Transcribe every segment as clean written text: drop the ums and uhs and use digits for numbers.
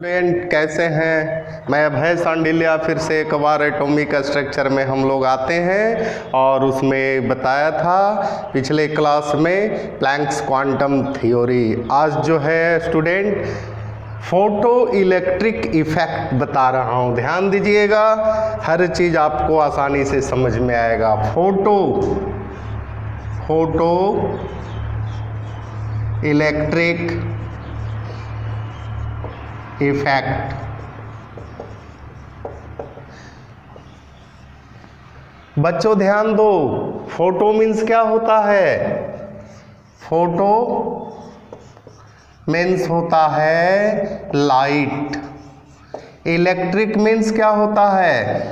Student कैसे हैं। मैं अभय सांडिल्या फिर से एक बार एटॉमिक स्ट्रक्चर में हम लोग आते हैं और उसमें बताया था पिछले क्लास में प्लैंक्स क्वांटम थ्योरी। आज जो है स्टूडेंट फोटो इलेक्ट्रिक इफेक्ट बता रहा हूँ, ध्यान दीजिएगा, हर चीज़ आपको आसानी से समझ में आएगा। Photo electric effect. बच्चों ध्यान दो, फोटो मीन्स क्या होता है? फोटो मीन्स होता है लाइट। इलेक्ट्रिक मीन्स क्या होता है?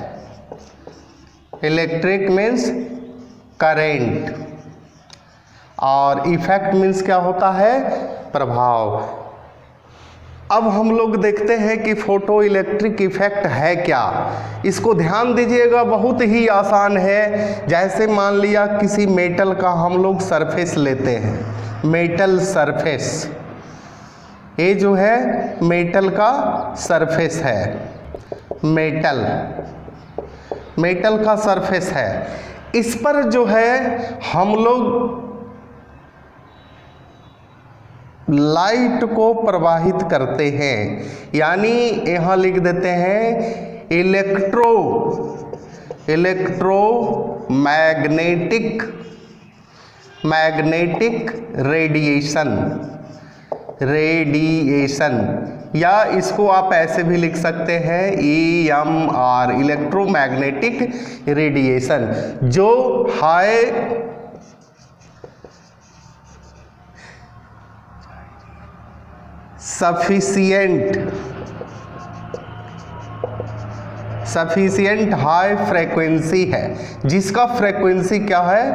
Electric means current. और इफेक्ट मीन्स क्या होता है? प्रभाव। अब हम लोग देखते हैं कि फोटो इलेक्ट्रिक इफेक्ट है क्या। इसको ध्यान दीजिएगा, बहुत ही आसान है। जैसे मान लिया किसी मेटल का हम लोग सरफेस लेते हैं, मेटल सरफेस, ये जो है मेटल का सरफेस है, मेटल का सरफेस है। इस पर जो है हम लोग लाइट को प्रवाहित करते हैं, यानी यहां लिख देते हैं मैग्नेटिक रेडिएशन, या इसको आप ऐसे भी लिख सकते हैं EMR, इलेक्ट्रोमैग्नेटिक रेडिएशन, जो हाई सफिशिएंट हाई फ्रीक्वेंसी है, जिसका फ्रीक्वेंसी क्या है?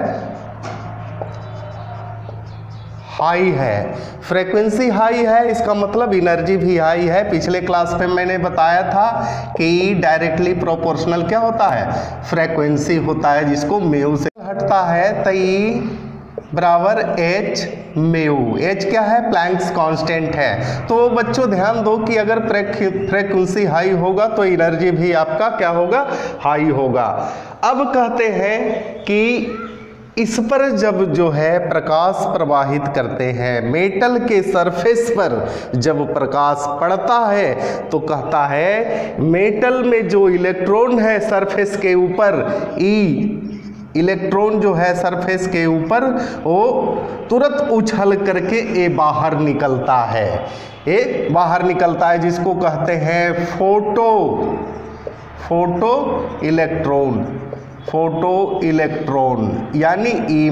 हाई है। फ्रीक्वेंसी हाई है, इसका मतलब एनर्जी भी हाई है। पिछले क्लास में मैंने बताया था कि डायरेक्टली प्रोपोर्शनल क्या होता है? फ्रीक्वेंसी होता है, जिसको म्यू से हटता है तो E बराबर H म्यू। H क्या है? प्लैंक्स कांस्टेंट है। तो बच्चों ध्यान दो कि अगर फ्रीक्वेंसी हाई होगा तो एनर्जी भी आपका क्या होगा? हाई होगा। अब कहते हैं कि इस पर जब जो है प्रकाश प्रवाहित करते हैं, मेटल के सरफेस पर जब प्रकाश पड़ता है तो कहता है मेटल में जो इलेक्ट्रॉन है सरफेस के ऊपर, इलेक्ट्रॉन जो है सरफेस के ऊपर, वो तुरंत उछल करके ये बाहर निकलता है, ये बाहर निकलता है, जिसको कहते हैं फोटो इलेक्ट्रॉन यानी E-।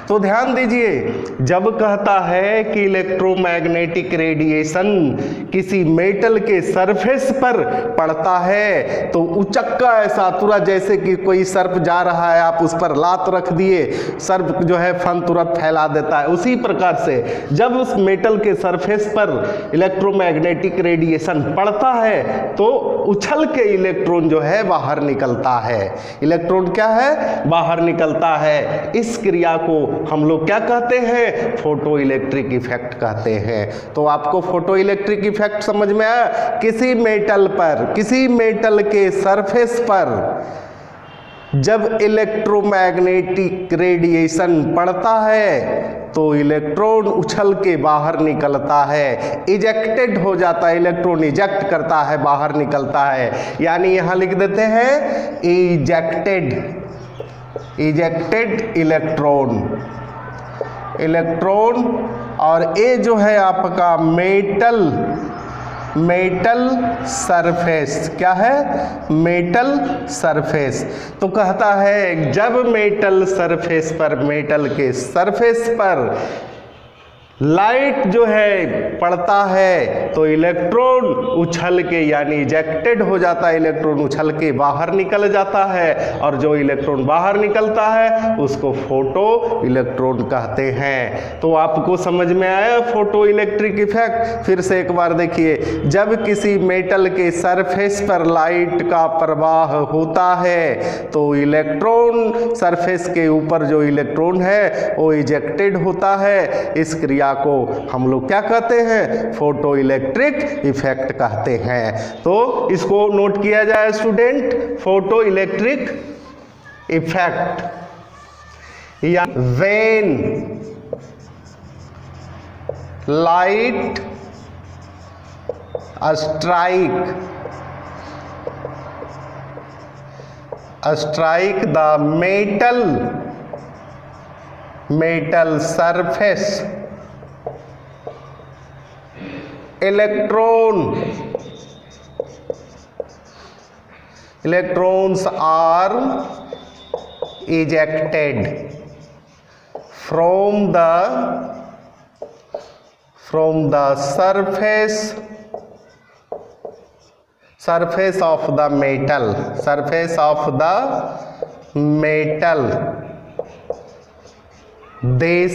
तो ध्यान दीजिए, जब कहता है कि इलेक्ट्रोमैग्नेटिक रेडिएशन किसी मेटल के सरफेस पर पड़ता है तो उचक्का ऐसा तुरंत, जैसे कि कोई सर्प जा रहा है, आप उस पर लात रख दिए, सर्प जो है फन तुरंत फैला देता है। उसी प्रकार से जब उस मेटल के सरफेस पर इलेक्ट्रोमैग्नेटिक रेडिएशन पड़ता है तो उछल के इलेक्ट्रॉन जो है बाहर निकलता है। इलेक्ट्रॉन क्या है? बाहर निकलता है। इस क्रिया को हम लोग क्या कहते हैं? फोटो इलेक्ट्रिक इफेक्ट कहते हैं। तो आपको फोटो इलेक्ट्रिक इफेक्ट समझ में आया? किसी मेटल के सरफेस पर जब इलेक्ट्रोमैग्नेटिक रेडिएशन पड़ता है तो इलेक्ट्रॉन उछल के बाहर निकलता है, इजेक्टेड हो जाता है, इलेक्ट्रॉन इजेक्ट करता है, बाहर निकलता है। यानी यहां लिख देते हैं इजेक्टेड इलेक्ट्रॉन। और ये जो है आपका मेटल सरफेस, क्या है? Metal surface. तो कहता है जब मेटल के सरफेस पर लाइट जो है पड़ता है तो इलेक्ट्रॉन उछल के यानी इजेक्टेड हो जाता है, इलेक्ट्रॉन उछल के बाहर निकल जाता है, और जो इलेक्ट्रॉन बाहर निकलता है उसको फोटो इलेक्ट्रॉन कहते हैं। तो आपको समझ में आया फोटो इलेक्ट्रिक इफेक्ट? फिर से एक बार देखिए, जब किसी मेटल के सरफेस पर लाइट का प्रवाह होता है तो इलेक्ट्रॉन सरफेस के ऊपर जो इलेक्ट्रॉन है वो इजेक्टेड होता है। इस क्रिया क्रिया को हम लोग क्या कहते हैं? फोटो इलेक्ट्रिक इफेक्ट कहते हैं। तो इसको नोट किया जाए स्टूडेंट, फोटो इलेक्ट्रिक इफेक्ट या when light strike the metal surface, electrons are ejected from the surface of the metal. This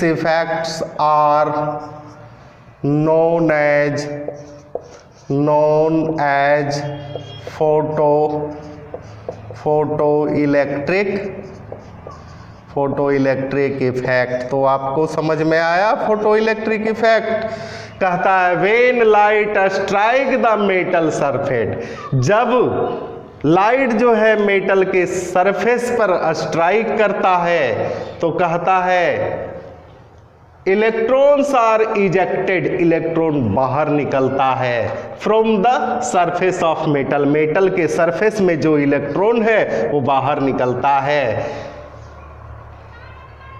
effects are known as photoelectric effect. तो आपको समझ में आया फोटोइलेक्ट्रिक इफेक्ट? कहता है when light strike the metal surface, जब light जो है मेटल के सरफेस पर स्ट्राइक करता है तो कहता है इलेक्ट्रॉन्स आर इजेक्टेड, इलेक्ट्रॉन बाहर निकलता है from the surface of metal, metal के सरफेस में जो इलेक्ट्रॉन है वो बाहर निकलता है।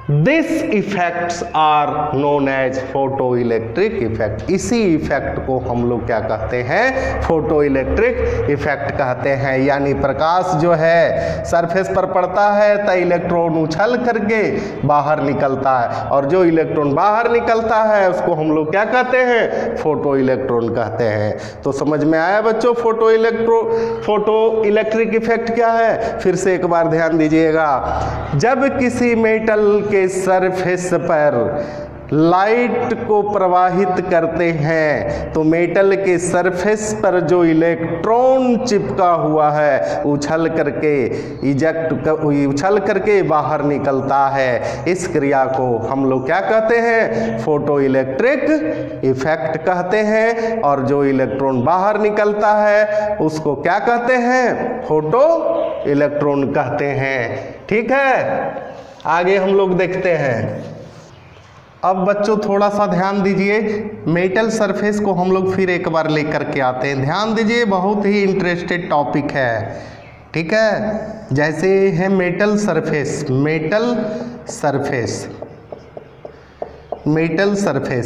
This effects are known as photo electric effect. इसी इफेक्ट को हम लोग क्या कहते हैं? फोटो इलेक्ट्रिक इफेक्ट कहते हैं। यानी प्रकाश जो है सरफेस पर पड़ता है तो इलेक्ट्रॉन उछल करके बाहर निकलता है, और जो इलेक्ट्रॉन बाहर निकलता है उसको हम लोग क्या कहते हैं? फोटो इलेक्ट्रॉन कहते हैं। तो समझ में आया बच्चों फोटो इलेक्ट्रिक इफेक्ट क्या है? फिर से एक बार ध्यान दीजिएगा। जब किसी मेटल के सरफेस पर लाइट को प्रवाहित करते हैं तो मेटल के सरफेस पर जो इलेक्ट्रॉन चिपका हुआ है उछल करके बाहर निकलता है। इस क्रिया को हम लोग क्या कहते हैं? फोटो इलेक्ट्रिक इफेक्ट कहते हैं। और जो इलेक्ट्रॉन बाहर निकलता है उसको क्या कहते हैं? फोटो इलेक्ट्रॉन कहते हैं। ठीक है, आगे हम लोग देखते हैं। अब बच्चों थोड़ा सा ध्यान दीजिए, मेटल सरफेस को हम लोग फिर एक बार लेकर के आते हैं। ध्यान दीजिए, बहुत ही इंटरेस्टेड टॉपिक है। ठीक है, जैसे है मेटल सरफेस,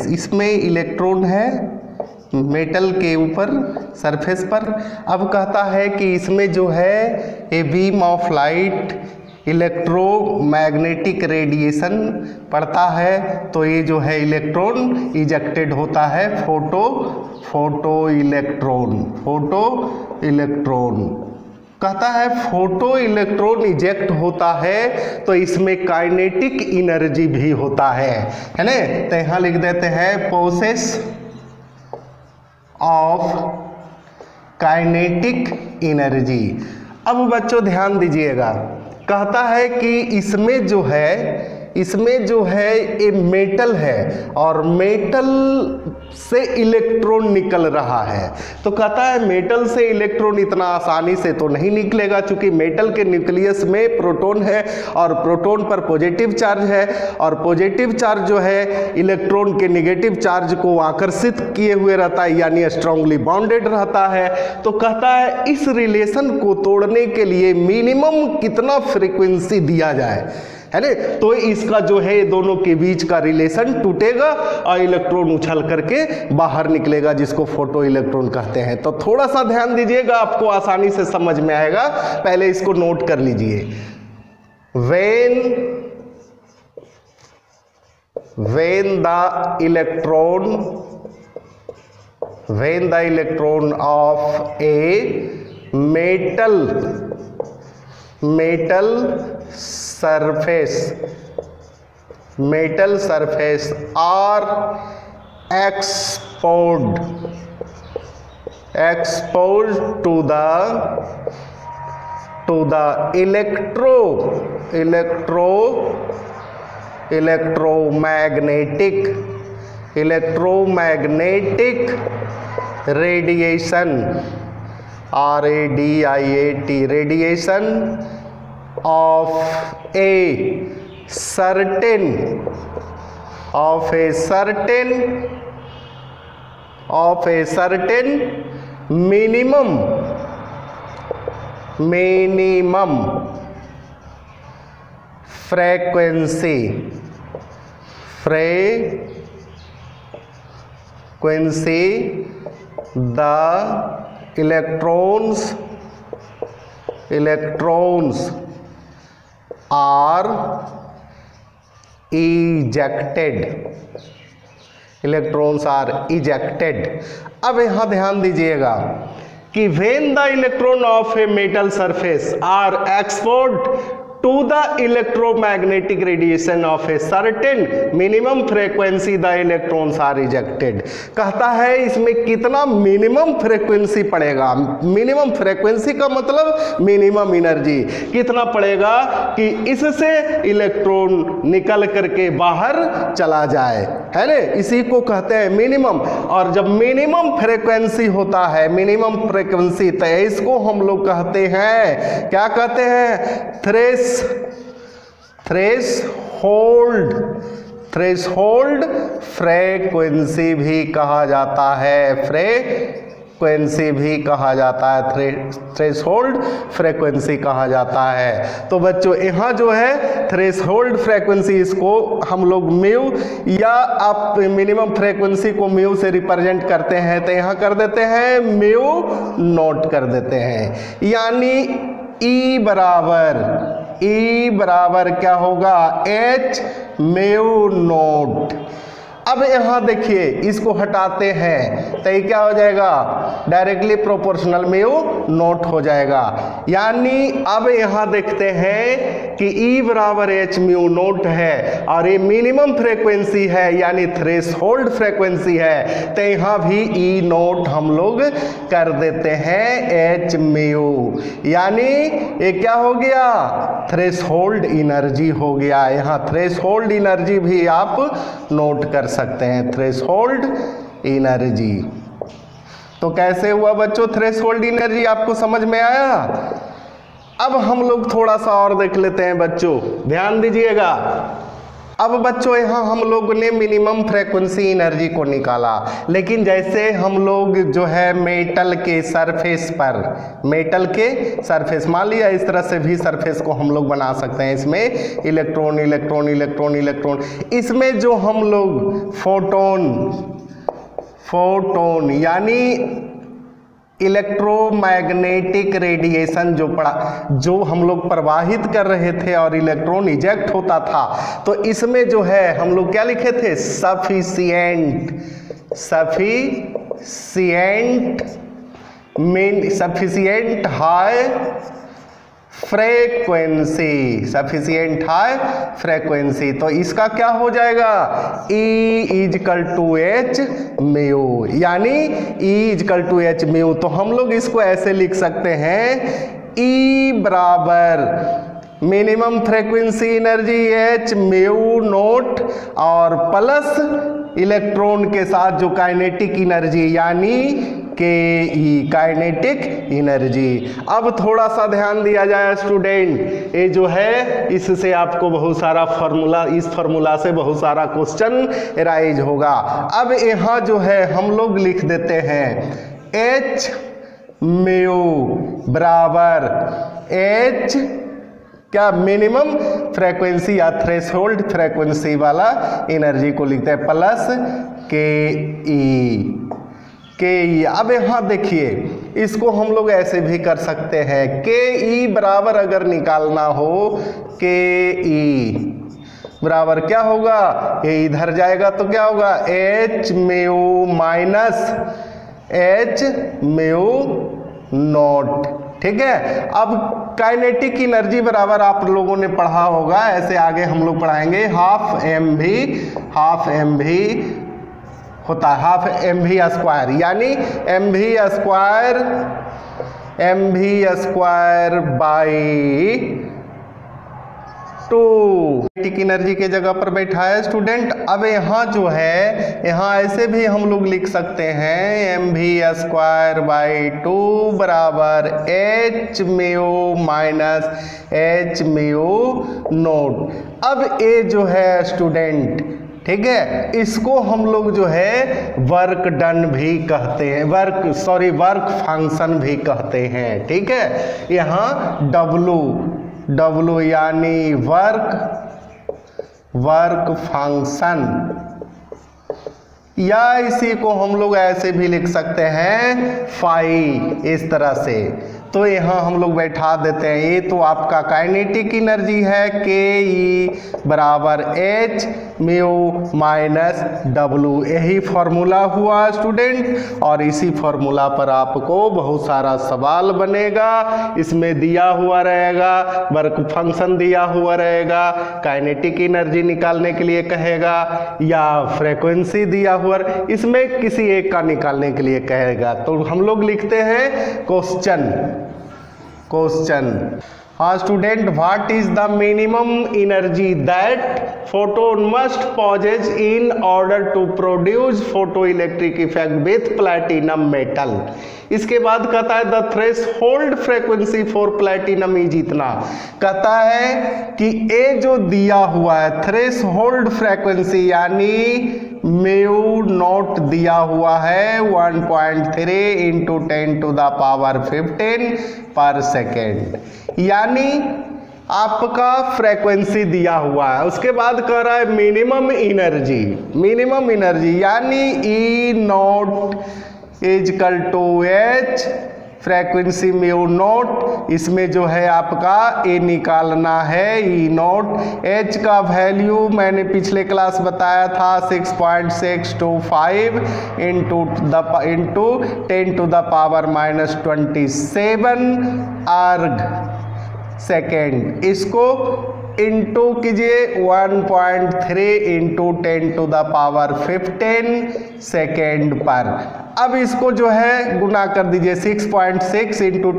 इसमें इलेक्ट्रॉन है मेटल के ऊपर सरफेस पर। अब कहता है कि इसमें जो है a beam of light electromagnetic radiation पड़ता है तो ये जो है इलेक्ट्रॉन इजेक्टेड होता है, फोटो इलेक्ट्रॉन कहता है फोटो इलेक्ट्रॉन इजेक्ट होता है तो इसमें काइनेटिक एनर्जी भी होता है ना। तो यहाँ लिख देते हैं प्रोसेस ऑफ काइनेटिक एनर्जी। अब बच्चों ध्यान दीजिएगा, कहता है कि इसमें जो है ये मेटल है और मेटल से इलेक्ट्रॉन निकल रहा है। तो कहता है मेटल से इलेक्ट्रॉन इतना आसानी से तो नहीं निकलेगा, क्योंकि मेटल के न्यूक्लियस में प्रोटॉन है और प्रोटॉन पर पॉजिटिव चार्ज है, और पॉजिटिव चार्ज जो है इलेक्ट्रॉन के नेगेटिव चार्ज को आकर्षित किए हुए रहता है, यानी स्ट्रांगली बॉन्डेड रहता है। तो कहता है इस रिलेशन को तोड़ने के लिए मिनिमम कितना फ्रीक्वेंसी दिया जाए, है ना। तो इसका जो है दोनों के बीच का रिलेशन टूटेगा और इलेक्ट्रॉन उछल करके बाहर निकलेगा, जिसको फोटो इलेक्ट्रॉन कहते हैं। तो थोड़ा सा ध्यान दीजिएगा, आपको आसानी से समझ में आएगा। पहले इसको नोट कर लीजिए। when the electron of a metal surface are exposed to the to the electromagnetic radiation, radiat, radiation of a certain minimum frequency, the electrons are ejected। अब यहाँ ध्यान दीजिएगा कि when the electron of a metal surface are exposed to the electromagnetic radiation of a certain minimum frequency, the electrons are ejected। कहता है इसमें कितना minimum frequency पड़ेगा। मिनिमम फ्रीक्वेंसी का मतलब मिनिमम एनर्जी कितना पड़ेगा कि इससे इलेक्ट्रॉन निकल करके बाहर चला जाए, है ना, इसी को कहते हैं मिनिमम। और जब मिनिमम फ्रीक्वेंसी होता है, मिनिमम फ्रीक्वेंसी, तो इसको हम लोग कहते हैं, क्या कहते हैं, थ्रेशोल्ड फ्रीक्वेंसी भी कहा जाता है, फ्रीक्वेंसी भी कहा जाता है, थ्रेशोल्ड फ्रीक्वेंसी कहा जाता है। तो बच्चों यहाँ जो है थ्रेशोल्ड फ्रीक्वेंसी, इसको हम लोग म्यू, या आप मिनिमम फ्रीक्वेंसी को म्यू से रिप्रेजेंट करते हैं, तो यहाँ कर देते हैं म्यू नोट कर देते हैं, यानी ई बराबर क्या होगा, एच म्यू नोट। अब यहाँ देखिए इसको हटाते हैं तो ये क्या हो जाएगा, डायरेक्टली प्रोपोर्शनल म्यू नोट हो जाएगा। यानी अब यहाँ देखते हैं कि E बराबर एच म्यू नोट है और ये मिनिमम फ्रीक्वेंसी है यानी थ्रेशोल्ड फ्रीक्वेंसी है, तो यहाँ भी E नोट हम लोग कर देते हैं एच म्यू, यानी ये क्या हो गया, थ्रेशोल्ड एनर्जी हो गया। यहाँ थ्रेशोल्ड एनर्जी भी आप नोट कर सकते हैं, थ्रेशोल्ड एनर्जी। तो कैसे हुआ बच्चों थ्रेशोल्ड एनर्जी, आपको समझ में आया? अब हम लोग थोड़ा सा और देख लेते हैं बच्चों, ध्यान दीजिएगा। अब बच्चों यहाँ हम लोग ने मिनिमम फ्रीक्वेंसी एनर्जी को निकाला, लेकिन जैसे हम लोग जो है मेटल के सरफेस पर, मेटल के सरफेस, मान लिया इस तरह से भी सरफेस को हम लोग बना सकते हैं, इसमें इलेक्ट्रॉन इलेक्ट्रॉन इलेक्ट्रॉन इलेक्ट्रॉन, इसमें जो हम लोग फोटोन यानी इलेक्ट्रोमैग्नेटिक रेडिएशन जो हम लोग प्रवाहित कर रहे थे और इलेक्ट्रॉन इजेक्ट होता था, तो इसमें जो है हम लोग क्या लिखे थे, सफिशिएंट हाई फ्रीक्वेंसी, तो इसका क्या हो जाएगा, E equal to H mu, यानी E equal to H mu. तो हम लोग इसको ऐसे लिख सकते हैं, E बराबर minimum frequency energy H mu naught और प्लस इलेक्ट्रॉन के साथ जो काइनेटिक एनर्जी यानी के ई काइनेटिक एनर्जी। अब थोड़ा सा ध्यान दिया जाए स्टूडेंट, ये जो है इससे आपको बहुत सारा फार्मूला, इस फार्मूला से बहुत सारा क्वेश्चन राइज होगा। अब यहाँ जो है हम लोग लिख देते हैं एच म्यू बराबर एच क्या मिनिमम फ्रीक्वेंसी या थ्रेशोल्ड फ्रीक्वेंसी वाला एनर्जी को लिखते हैं प्लस के ई। अब यहाँ देखिए इसको हम लोग ऐसे भी कर सकते हैं, के ई बराबर अगर निकालना हो, के ई बराबर क्या होगा, ये इधर जाएगा तो क्या होगा, H mu minus H mu naught. ठीक है, अब काइनेटिक एनर्जी बराबर आप लोगों ने पढ़ा होगा, ऐसे आगे हम लोग पढ़ाएंगे, हाफ एम भी होता है, हाफ एम वी स्क्वायर, यानी M V mv² by 2 kinetic energy के जगह पर बैठा है स्टूडेंट। अब यहाँ जो है, यहाँ ऐसे भी हम लोग लिख सकते हैं mv² बाई 2 बराबर h mu minus h mu naught. अब ये जो है स्टूडेंट, ठीक है, इसको हम लोग जो है वर्क डन भी कहते हैं, वर्क फंक्शन भी कहते हैं। ठीक है, यहाँ W यानी वर्क फंक्शन, या इसी को हम लोग ऐसे भी लिख सकते हैं फाई, इस तरह से। तो यहाँ हम लोग बैठा देते हैं, ये तो आपका काइनेटिक एनर्जी है के ई बराबर एच म्यू माइनस डब्लू, यही फॉर्मूला हुआ स्टूडेंट। और इसी फॉर्मूला पर आपको बहुत सारा सवाल बनेगा, इसमें दिया हुआ रहेगा, वर्क फंक्शन दिया हुआ रहेगा, काइनेटिक एनर्जी निकालने के लिए कहेगा, या फ्रीक्वेंसी दिया हुआ, इसमें किसी एक का निकालने के लिए कहेगा। तो हम लोग लिखते हैं क्वेश्चन। हाँ student, what is the minimum energy that photon must possess in order to produce photo electric effect with platinum metal. इसके बाद कहता है the threshold frequency for platinum is इतना। कहता है कि ये जो दिया हुआ है थ्रेशोल्ड फ्रीक्वेंसी यानी म्यू नॉट दिया हुआ है 1.3 इंटू 10⁻15 पर सेकेंड, यानी आपका फ्रीक्वेंसी दिया हुआ है। उसके बाद कह रहा है मिनिमम एनर्जी यानी E naught equal to H frequency mu naught, इसमें जो है आपका ए निकालना है ई नोट। एच का वैल्यू मैंने पिछले क्लास बताया था 6.625 इंटू 10⁻27 अर्ग सेकेंड। इसको इंटू कीजिए 1.3 इंटू 10⁻15 सेकेंड पर। अब इसको जो है गुना कर दीजिए 6.6 इंटू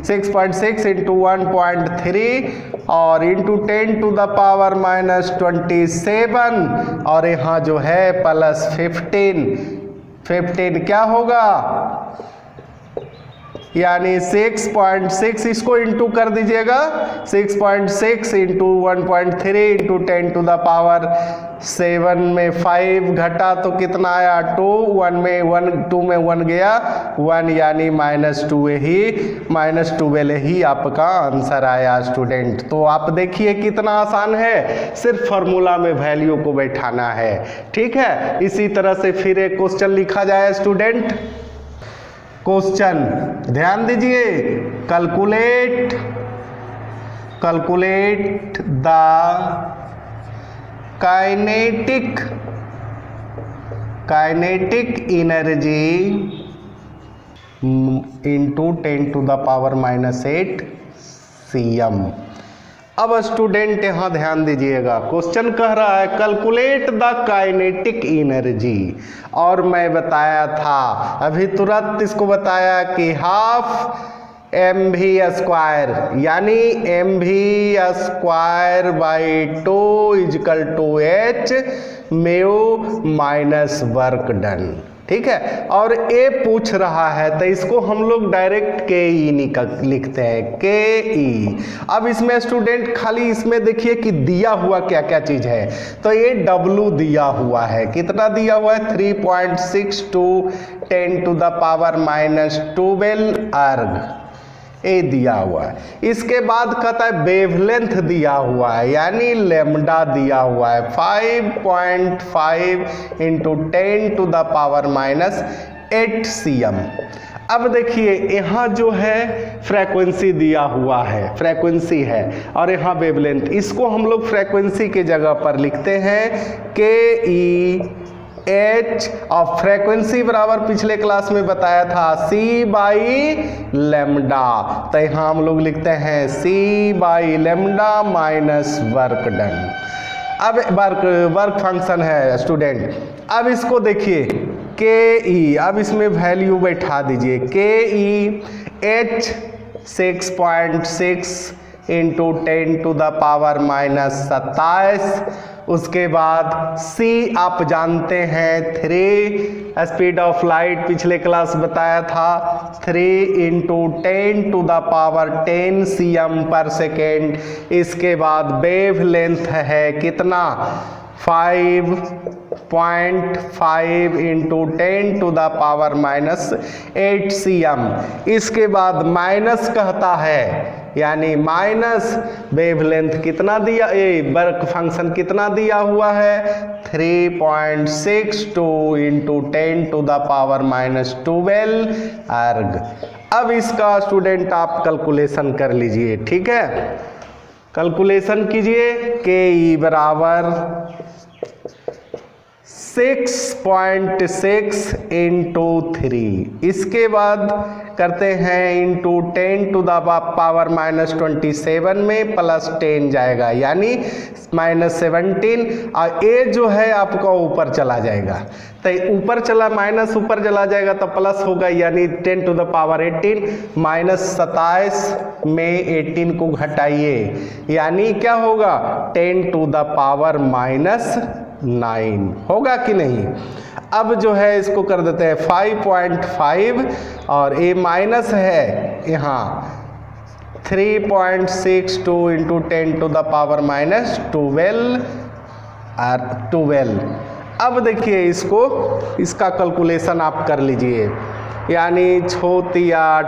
6.6 इंटू 1.3 और इंटू 10⁻27 और यहाँ जो है प्लस 15 क्या होगा, यानी 6.6, इसको इंटू कर दीजिएगा 6.6 इंटू 1.3 इंटू 10⁻7 में 5 घटा तो कितना आया 2, 2 में 1 गया 1, यानी -12 ही आपका आंसर आया स्टूडेंट। तो आप देखिए कितना आसान है, सिर्फ फार्मूला में वैल्यू को बैठाना है। ठीक है, इसी तरह से फिर एक क्वेश्चन लिखा जाए स्टूडेंट। क्वेश्चन ध्यान दीजिए, calculate the kinetic energy into 10⁻⁻8 cm। अब स्टूडेंट यहाँ ध्यान दीजिएगा, क्वेश्चन कह रहा है कैलकुलेट द काइनेटिक एनर्जी, और मैं बताया था अभी तुरंत इसको बताया कि हाफ mv² यानी mv² by 2 equal to H mu minus work done. ठीक है, और ए पूछ रहा है तो इसको हम लोग डायरेक्ट के ई लिखते हैं, के ई। अब इसमें स्टूडेंट खाली इसमें देखिए कि दिया हुआ क्या क्या चीज है, तो ये डब्लू दिया हुआ है, कितना दिया हुआ है 3.62 10⁻⁻12 अर्ग, ए दिया हुआ है। इसके बाद कहता है वेवलेंथ दिया हुआ है, यानी लेमडा दिया हुआ है 5.5 इंटू 10⁻⁻8 cm। अब देखिए यहाँ जो है फ्रीक्वेंसी दिया हुआ है, फ्रीक्वेंसी है, और यहाँ वेवलेंथ, इसको हम लोग फ्रीक्वेंसी के जगह पर लिखते हैं के ई एच, और फ्रीक्वेंसी बराबर पिछले क्लास में बताया था सी बाई लेमडा, तो यहाँ हम लोग लिखते हैं C by lambda minus work done. अब वर्क फंक्शन है स्टूडेंट। अब इसको देखिए के ई, अब इसमें वैल्यू बैठा दीजिए, के ई एच 6.6 इंटू 10⁻⁻27, उसके बाद सी आप जानते हैं 3, स्पीड ऑफ लाइट पिछले क्लास बताया था 3 इंटू 10⁻10 cm/s। इसके बाद वेव लेंथ है कितना 5.5 इंटू 10⁻⁻8 cm। इसके बाद माइनस कहता है, यानी माइनस वेवलेंथ कितना दिया, वर्क फंक्शन कितना दिया हुआ है 3.62 इंटू 10⁻⁻12 अर्ग। अब इसका स्टूडेंट आप कैलकुलेशन कर लीजिए, ठीक है, कैलकुलेशन कीजिए। के ई बराबर 6.6 इंटू 3, इसके बाद करते हैं इंटू 10⁻⁻27 में प्लस 10 जाएगा, यानी -17, और ए जो है आपका ऊपर चला जाएगा, तो ऊपर चला माइनस ऊपर चला जाएगा तो प्लस होगा, यानी 10⁻18 -27 में 18 को घटाइए, यानी क्या होगा 10⁻⁻9 होगा कि नहीं। अब जो है इसको कर देते हैं 5.5 और ए माइनस है यहाँ 3.62 इंटू 10⁻⁻12। अब देखिए इसको, इसका कैलकुलेशन आप कर लीजिए, यानी छोतिया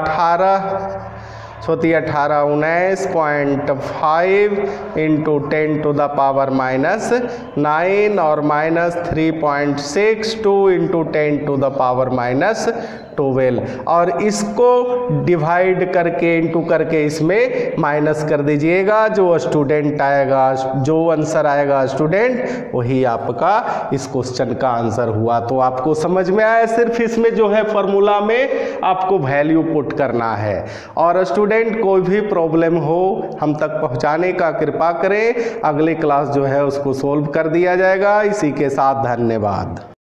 19.5 इंटू 10⁻⁻9 और माइनस 3.62 इंटू 10⁻⁻12, और इसको डिवाइड करके इंटू करके इसमें माइनस कर दीजिएगा। जो स्टूडेंट आएगा, जो आंसर आएगा स्टूडेंट, वही आपका इस क्वेश्चन का आंसर हुआ। तो आपको समझ में आया, सिर्फ इसमें जो है फॉर्मूला में आपको वैल्यू पुट करना है। और स्टूडेंट कोई भी प्रॉब्लम हो हम तक पहुंचाने का कृपा करें, अगली क्लास जो है उसको सोल्व कर दिया जाएगा। इसी के साथ धन्यवाद।